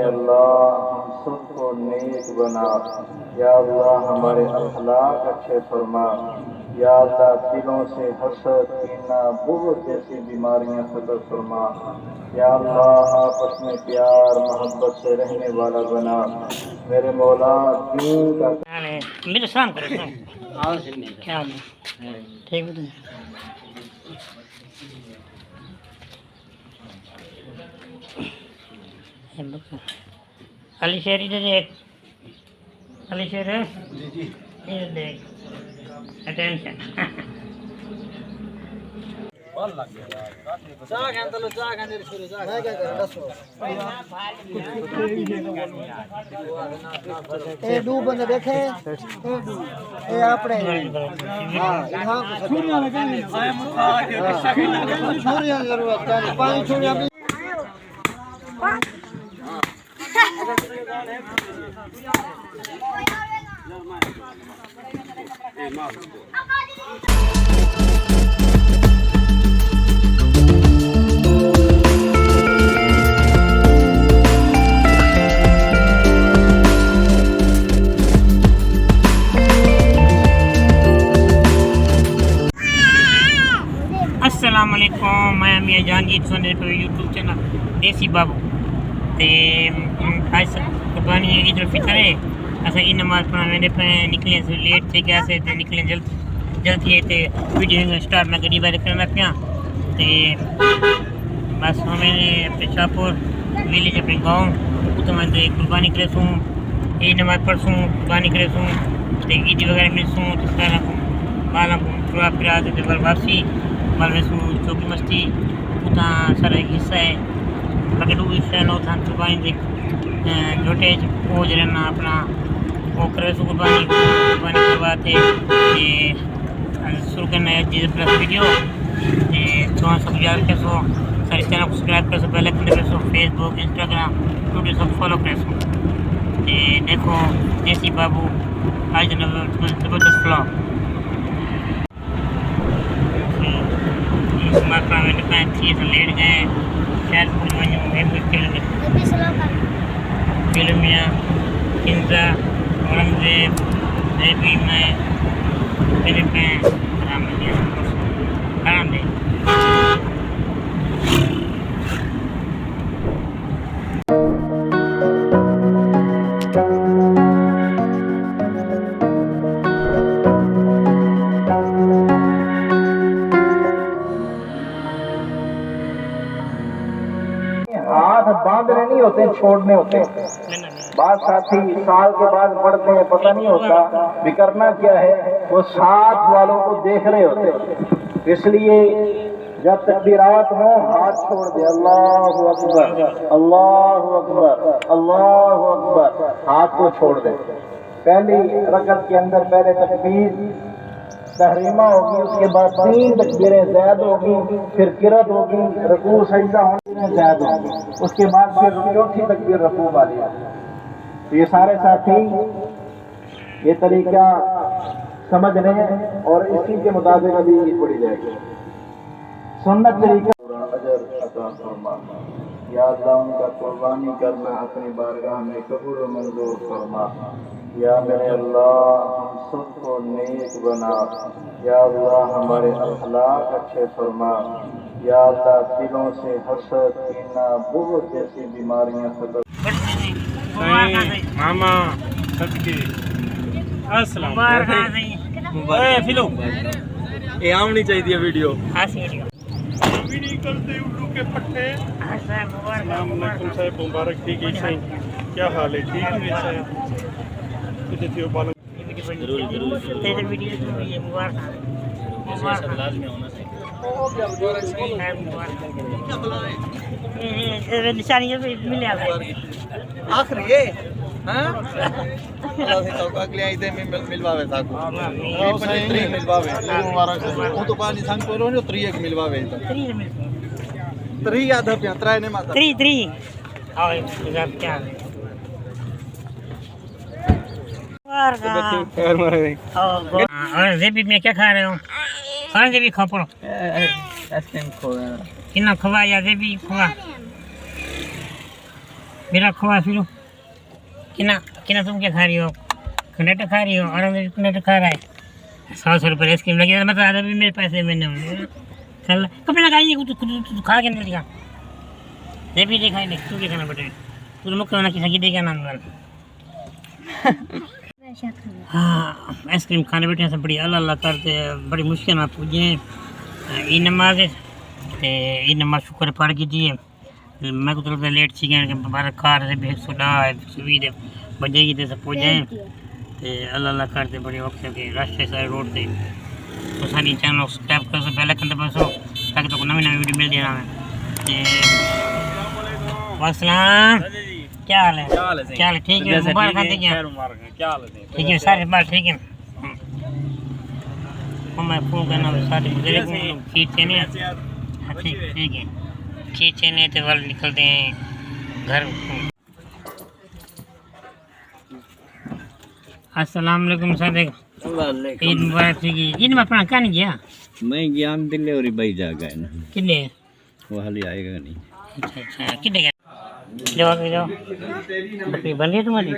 अल्लाह हम सबको नेक बना। या अल्लाह हमारे अखलाक अच्छे फरमा। या अल्लाह दिलों से हसद, कीना, बुग़्ज़ जैसी बीमारियां खत्म फरमा। या अल्लाह आपस में प्यार मोहब्बत से रहने वाला बना। मेरे मौला दीन का मेरे सलाम करो। क्या ठीक है। अली शेरी दे देख, अली शेर जी ये देख, अटेंशन। ए दो बंदे देखे ए आपने हां यहां छुरियां लगानी छुरियां जरूरत है पांच छुरियां अस्सलाम वालेकुम, मैं मियां जहांगीर सुनने पे यूट्यूब चैनल देसी बाबू ते आज कुर्बानी ईद उल फितर है। असां ई नमाज़ पढ़ण वेंदे पे निकले लेट थी गया से ते निकले जल्दी थी ते वीडियो स्टार्ट मैं गड्डी बाहर करना पिया ते बस हमें अपने शाहपुर विलेज अपने गाँव उतो मैं कुर्बानी करेसूँ ई नमाज़ पढ़सूँ कुर्बानी करेसूँ ते ईद वगैरह मिलसूँ तो सारा बाला पूरा फिरा ते बल वापसी बल वेसूँ चौकी मस्ती उतना सारा हिस्सा है पकड़ू हिस्सा नो था कुर्बानी दे जोटे वो जरना अपना वो करे सो कुर्बानी करवाते शुरू करना है जी प्लस वीडियो ये 400 के सो सारे चैनल को सब्सक्राइब कर सो पहले कर सो फेसबुक इंस्टाग्राम ट्विटर सब फॉलो कर सो ये देखो देसी बाबू आज जबरदस्त ब्लॉग मात्रा में डिपेंड थी तो लेट गए शायद कुछ फिल्मिया हिंसा औरंगजेब देवी में फिलिपीन आराम दे हाथ बांधने नहीं होते, छोड़ने होते। बात साथी साल के बाद पढ़ते हैं, पता नहीं होता भी करना क्या है, वो साथ वालों को देख रहे होते। इसलिए जब तकबीरात हो हाथ छोड़ दे, अल्लाहु अकबर अल्लाहु अकबर अल्लाहु अकबर, हाथ को छोड़ दे। पहली रकअत के अंदर पहले तकबीर तहरीमा होगी, उसके बाद 3 तकबीरें ज़ैद होगी, फिर किरत होगी, रुकू सजदा होने ज़ैद होगी, उसके बाद फिर चौथी तकबीर रुकू वाली होगी। तो ये सारे साथी ये तरीका समझ रहे हैं और इसी के मुताबिक अभी पढ़ी जाएगी सुन्नत तरीका। अजर अता फरमा। या अल्लाह उनका कुर्बानी करना अपनी बारगाह में कबूल और मंजूर फरमा। या मेरे अल्लाह हम सबको नेक बना। या अल्लाह हमारे अखलाक अच्छे फरमा। या अल्लाह दिलों से हसद, कीना, बुग़्ज़ जैसी बीमारियां खत्म। मामा सबके अस्सलाम फिलो ये आमनी चाहिए वीडियो भी नहीं करते उल्लू के पट्टे। अस्सलाम साहब मुबारक ठीक है सही, क्या हाल है? ठीक है वैसा है कुछ थी वो बालों जरूर तेरे वीडियो तो ये मुबारक सब लाजमी होना चाहिए। ये निशानी पे मिल आ आखिर ये हां अल्लाह से तो अगले ईद में मिलवावे ताको ये पत्री मिलवावे मुबारक वो तो पानी संग पर नो 3 एक मिलवावे तो 3 आधा पे 3 ने माता 3 आओ जब क्या और जेबी में क्या खा रहे हो? खाना जेबी खा पड़ो आइसक्रीम खो कितना खवा या जेबी खवा मेरा खोआ फिर किना किना तुम क्या खा रही हो? कनेक्ट खा रही हो? और कनेक्ट खा रहा है 100 रुपये आइसक्रीम लगी मतलब आधा भी मेरे पैसे मैंने चल कपड़े लगाइए तू खा के निकल गया ये भी दिखाई नहीं तू क्या खाना बेटे तू मुख्य होना किसी की देगा नाम वाला हाँ आइसक्रीम खाने बैठे सब बड़ी अल्लाह अल्लाह करते बड़ी मुश्किल में पूजे ई नमाज ई नमाज शुक्र पढ़ की थी मैं को थोड़ा लेट सी गया बारह कार से भी 110 बजेगी तो सब पहुँच जाए तो अल्लाह अल्लाह करते बड़े वक्त के रास्ते सारे रोड से तो सारी चैनल सब्सक्राइब कर सो पहले कंदे बसो ताकि तो नवी नवी वीडियो मिल देना वासलाम क्या हाल है? क्या हाल है? ठीक है मुबारक क्या हाल है? ठीक है सारे बात ठीक है मैं फोन करना सारे खींचते नहीं ठीक है खींचे नहीं तो वाल निकलते हैं घर अस्सलाम वालेकुम सादिक ईद मुबारक थी ईद में अपना कहाँ नहीं गया मैं गया दिल्ली और भाई जा गए ना किले वो हाल आएगा नहीं अच्छा किले गया जाओ बकरी बन रही है तुम्हारी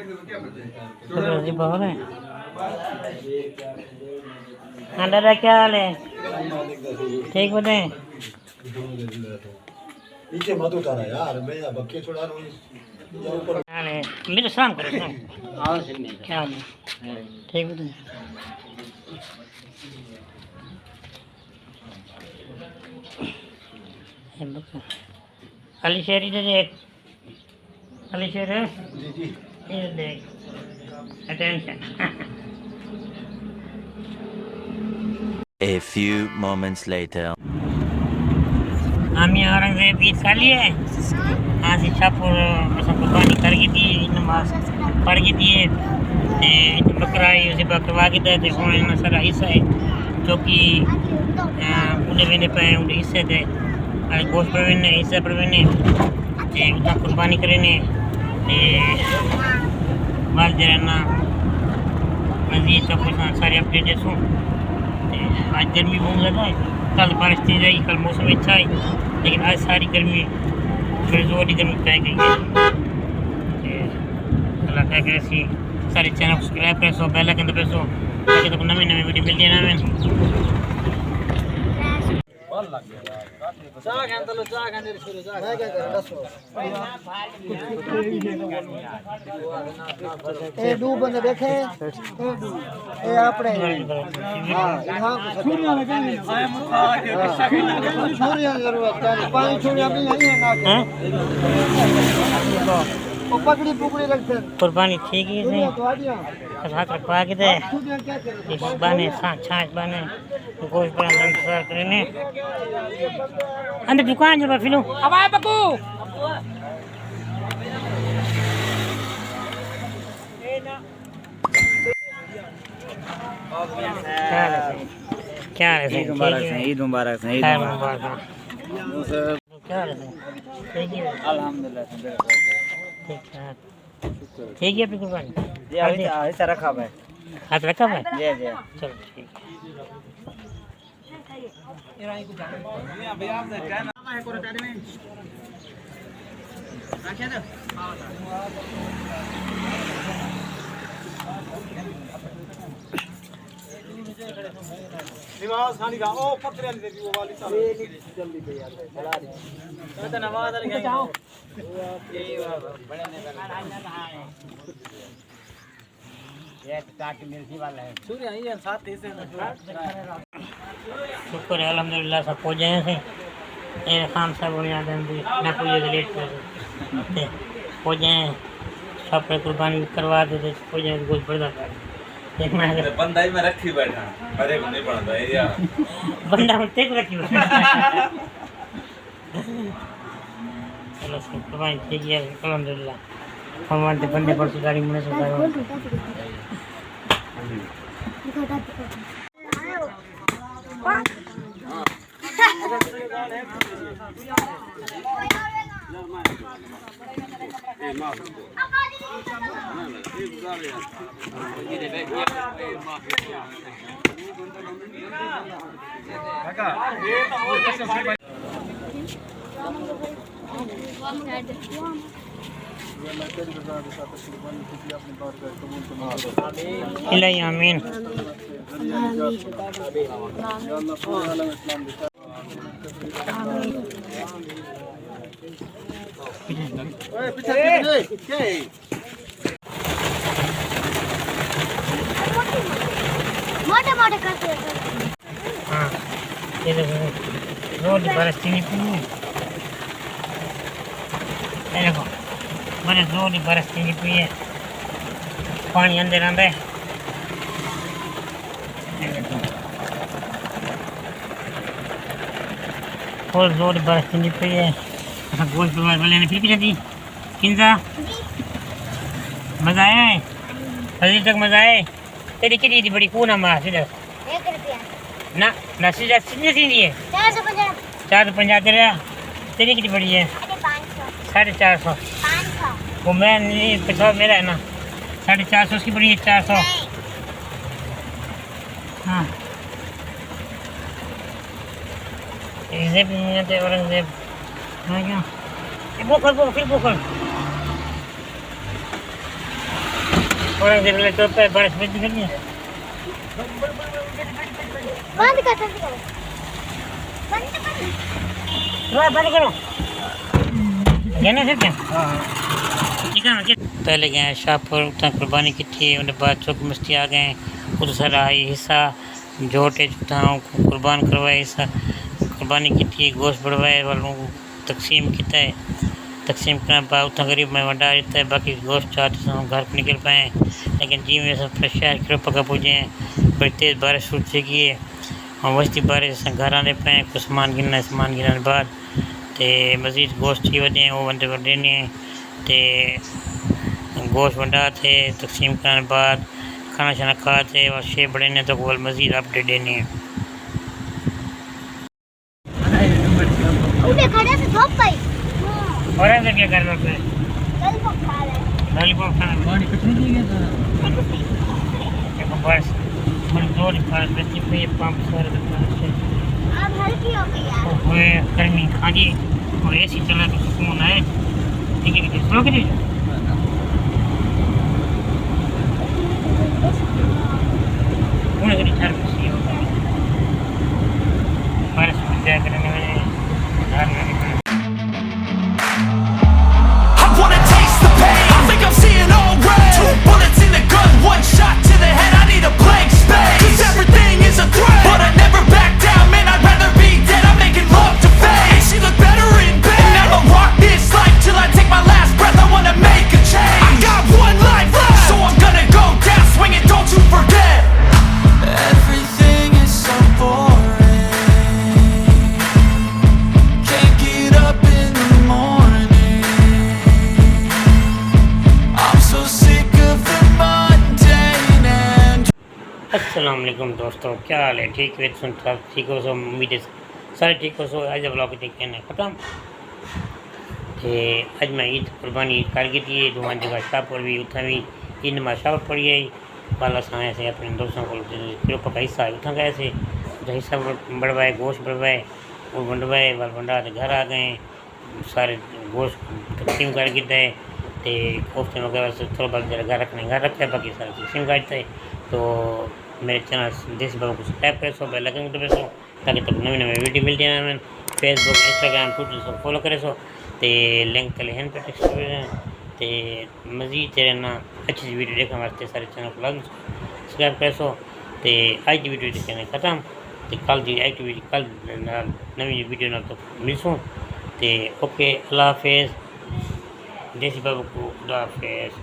जी बहुत है हाँ दादा क्या हाल है ठीक बताए नीचे मत उतारा यार मैं बक्के छुड़ा रहा हूँ मेरे सलाम करो क्या हाल है ठीक बताए अली शेरी दे देख अली शेर है ये देख attention A few moments later. हम यहाँ औरंगजेब ईद खा लिए हाँ से शाहपुर कुर्बानी करके दी नमाज पढ़ के दिए बकरा उसे बकरवा के दे थे सारा हिस्सा है जो कि उन्हें मैंने पाए उन्हें हिस्से थे गोश्त पर मैंने हिस्से पर मैंने उतना कुर्बानी करें बाल जराना मजीद तो कुछ सारे अपडेट जैसों आज गर्मी बहुत ज़्यादा है कल बारिश तेज आई कल मौसम अच्छा है लेकिन आज सारी गर्मी फिर जोर की गर्मी पै गई है अल्लाह क्या करे सी सारे चैनल को सब्सक्राइब कर सो बेल आइकन दबा सो ताकि तो नवी नवी वीडियो मिलती है ना ए दो बंदे देखे ए आपने हां छुरियां लगानी छुरियां जरूरत है पानी छुरियां भी नहीं है ना वो पकड़ी पुकड़ी रखते कुर्बानी ठीक है नहीं हाथ रखवा के दे इस बने छाछ बने गोश्त पर इंतजार करने अंदर दुकान जब फिलो अब आए बकू क्या है ईद मुबारक है ईद मुबारक है ईद मुबारक क्या है ठीक है अल्हम्दुलिल्लाह ठीक है ठीक है कुर्बानी ऐसा रखा है हाथ रखा है जी जी चलो ठीक नमाज खानी का ओ पत्रे वाली देवी वो वाली जल्दी पे यार चला रही तो नमाज वाली जाओ यही बड़े ने ये ताकि मिर्ची वाला है सूर्य आई है साथ ऐसे शुक्र है अल्हम्दुलिल्लाह सब पहुंच गए थे ये खान साहब और याद मैं पूरी लेट कर पहुंच गए सब पे कुर्बानी करवा देते पहुंच गए कुछ बड़ा बंदा ही मैं रखी बैठा अरे नहीं पड़ता है यार बंदा में तेज रखी चलो कुर्बानी ठीक है अल्हम्दुलिल्लाह हमारे बंदे पर सुधारी मुझे सुधार इलाही आमीन। मोटे मोटे करते हैं। हाँ ये देखो रोड बरसती नहीं पड़ी है। ये देखो बड़े रोड बरसती नहीं पड़ी है, पानी अंदर आंदा है। और रोड बरसती नहीं पड़ी है। गोश्त वाले ने फिर दी किंजा मजा आया है, अभी तक मजा आया है। तेरी कितनी थी बड़ी कूना मार सीधा 1 रुपया ना ना सीधा सीधे सीधी है 450 450 तेरा। तेरी कितनी बड़ी है 500 450। 500 वो मैं नहीं पैसा मेरा है ना 450 उसकी बड़ी है 400। हाँ जेब नहीं आते औरंगजेब हाँ क्या बोखल फिर बोखल औरंगजेब ले तो पे बारिश में निकलनी है। बंद कर बंद करो जाने से क्या पहले गए शाहपुर उतना कुर्बानी की थी, उनके बाद चौक मस्ती आ गए उधर सारा हिस्सा जोटे चुताओं को कुर्बान करवाए, हिस्सा कुर्बानी की थी, गोश्त बढ़वाए वालों को तकसीम किया है। तकसीम करने बाद उतना गरीब में वंडा रहता है, बाकी गोश्त चाहते हैं घर को निकल पाए, लेकिन जी में सब शहर की पका पूजे हैं। बड़ी तेज़ बारिश शुरू से की है और वस्ती बारिश घर आने पाए, कुछ सामान गिनना सामान गिनने के बाद तो मज़ीद गोश्त ही वधे हैं वो बंदे को देने हैं। तो गोश्त वंडा थे तकसीम करने बाद खाना शाना खाते और शेप बड़े ने तो वो मज़ीद अपडेट देने हैं। उठे खड़े से धूप गई और ऐसे क्या करना है लॉलीपॉप खा रहे हैं। लॉलीपॉप खाना पानी कुछ नहीं दिया था बस थोड़ी जोर बारिश बची पे पंप सारे दुकान से अब हल्की हो गई यार। ओए गर्मी खाली और एसी चला तो सुकून है। ठीक है स्लो कर दीजिए उन्हें करी चार बसी बारिश में जाए करने में घर में निकल अस्सलाम वालेकुम दोस्तों, क्या हाल है? ठीक है सुन सब ठीक हो सो उम्मीद है सारे ठीक हो सो। आज ब्लॉग देखते हैं ख़त्म तो अज मैं ईद कुर्बानी कर गई थी दुआ जगह शाहपुर भी उतना भी ईद नमाज शाहपुर पढ़ी आई बाला साए से अपने दोस्तों को किलो पका हिस्सा है उतना गए थे हिस्सा बढ़वाए गोश्त बढ़वाए वो वंडवाए वाल वंडा तो घर आ गए सारे गोश्त तकसीम कर गए तो कोफ्ते वगैरह से थोड़ा बहुत घर रखने घर रखा है बाकी सारे तकसीम करते हैं। तो मेरे चैनल देसी बाबू को सब्सक्राइब करे सो बेल आइकन दबे सो ताकि तब नवी नवी वीडियो मिलती है। मैं फेसबुक इंस्टाग्राम ट्विटर सब फॉलो करे सो तो लिंक तले हैं पे टेक्स्ट तो मज़ीद तेरे ना अच्छी सी वीडियो देखने वास्ते सारे चैनल को लाजमी सब्सक्राइब करे सो। तो आज की वीडियो देखने ख़त्म तो कल की एक्टिविटी कल नवी वीडियो ना तो मिलसूँ तो ओके अल्लाह हाफिज़ देसी बाबू को अल्लाह हाफिज़।